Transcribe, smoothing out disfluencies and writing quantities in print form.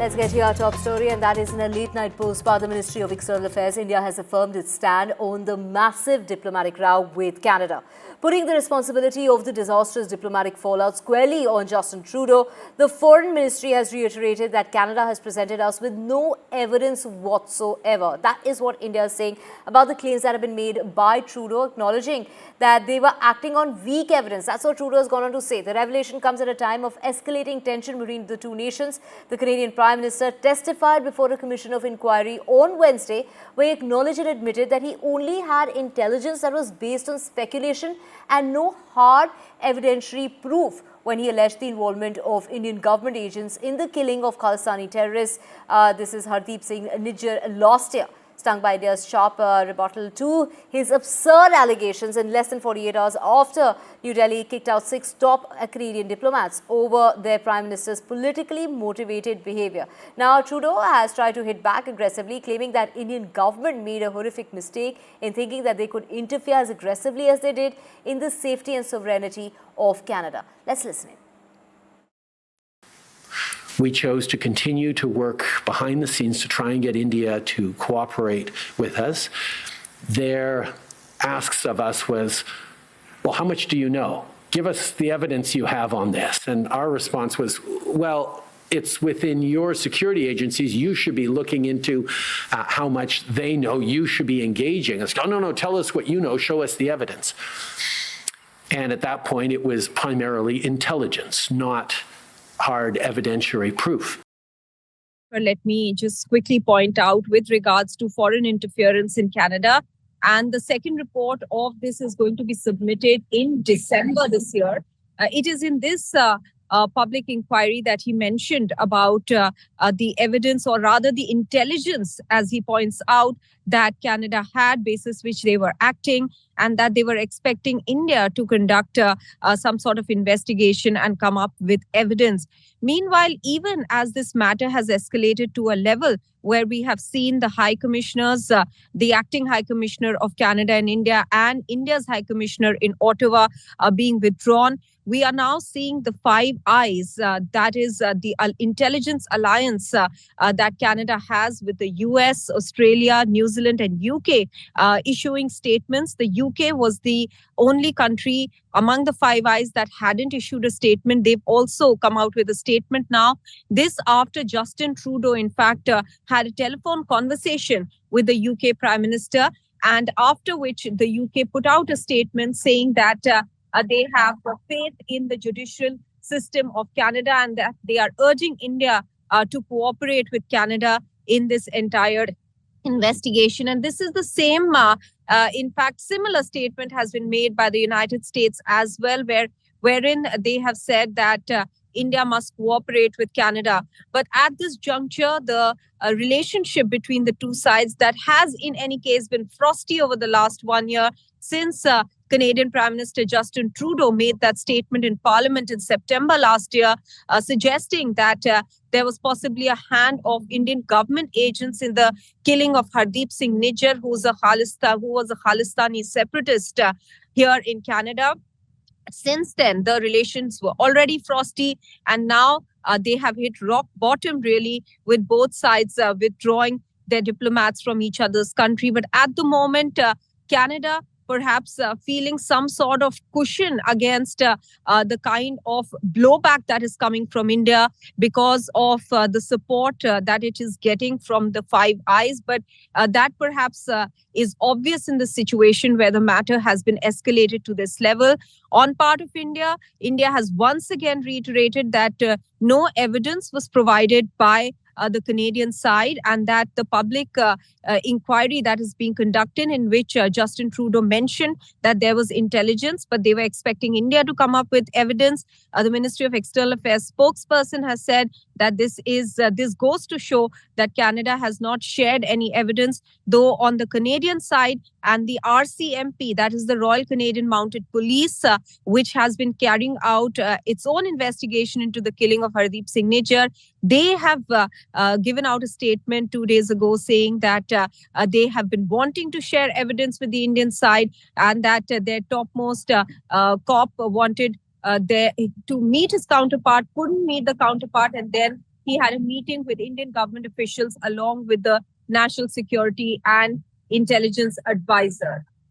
Let's get to our top story, and that is in a late-night post by the Ministry of External Affairs. India has affirmed its stand on the massive diplomatic row with Canada, putting the responsibility of the disastrous diplomatic fallout squarely on Justin Trudeau. The Foreign Ministry has reiterated that Canada has presented us with no evidence whatsoever. That is what India is saying about the claims that have been made by Trudeau, acknowledging that they were acting on weak evidence. That's what Trudeau has gone on to say. The revelation comes at a time of escalating tension between the two nations. The Canadian Prime Minister testified before a commission of inquiry on Wednesday, where he acknowledged and admitted that he only had intelligence that was based on speculation and no hard evidentiary proof when he alleged the involvement of Indian government agents in the killing of Khalistani terrorists. This is Hardeep Singh Nijjar last year, stung by India's sharp rebuttal to his absurd allegations in less than 48 hours after New Delhi kicked out 6 top Canadian diplomats over their Prime Minister's politically motivated behavior. Now, Trudeau has tried to hit back aggressively, claiming that Indian government made a horrific mistake in thinking that they could interfere as aggressively as they did in the safety and sovereignty of Canada. Let's listen in. We chose to continue to work behind the scenes to try and get India to cooperate with us. Their asks of us was, well, how much do you know? Give us the evidence you have on this. And our response was, well, it's within your security agencies. You should be looking into how much they know. You should be engaging. It's, oh, no, tell us what you know. Show us the evidence. And at that point, it was primarily intelligence, not hard evidentiary proof. Let me just quickly point out with regards to foreign interference in Canada. And the second report of this is going to be submitted in December this year. It is in this public inquiry that he mentioned about the evidence, or rather the intelligence, as he points out, that Canada had, basis which they were acting, and that they were expecting India to conduct some sort of investigation and come up with evidence. Meanwhile, even as this matter has escalated to a level where we have seen the High Commissioners, the acting High Commissioner of Canada and India, and India's High Commissioner in Ottawa being withdrawn, we are now seeing the Five Eyes, that is the intelligence alliance that Canada has with the US, Australia, New Zealand and UK issuing statements. The UK was the only country among the Five Eyes that hadn't issued a statement. They've also come out with a statement now. This after Justin Trudeau, in fact, had a telephone conversation with the UK Prime Minister, and after which the UK put out a statement saying that they have faith in the judicial system of Canada and that they are urging India to cooperate with Canada in this entire investigation. And this is the same, in fact, similar statement has been made by the United States as well, wherein they have said that India must cooperate with Canada. But at this juncture, the relationship between the two sides that has in any case been frosty over the last 1 year since Canadian Prime Minister Justin Trudeau made that statement in Parliament in September last year, suggesting that there was possibly a hand of Indian government agents in the killing of Hardeep Singh Nijjar, who was a Khalistani separatist here in Canada. Since then, the relations were already frosty, and now they have hit rock bottom, really, with both sides withdrawing their diplomats from each other's country. But at the moment, Canada perhaps feeling some sort of cushion against the kind of blowback that is coming from India because of the support that it is getting from the Five Eyes. But that perhaps is obvious in the situation where the matter has been escalated to this level. On part of India, India has once again reiterated that no evidence was provided by the Canadian side, and that the public inquiry that is being conducted, in which Justin Trudeau mentioned that there was intelligence, but they were expecting India to come up with evidence. The Ministry of External Affairs spokesperson has said that this goes to show that Canada has not shared any evidence, though on the Canadian side, and the RCMP, that is the Royal Canadian Mounted Police, which has been carrying out its own investigation into the killing of Hardeep Singh Nijjar, they have given out a statement 2 days ago saying that they have been wanting to share evidence with the Indian side, and that their topmost cop wanted to meet his counterpart, couldn't meet the counterpart, and then he had a meeting with Indian government officials along with the National Security and Intelligence Advisor.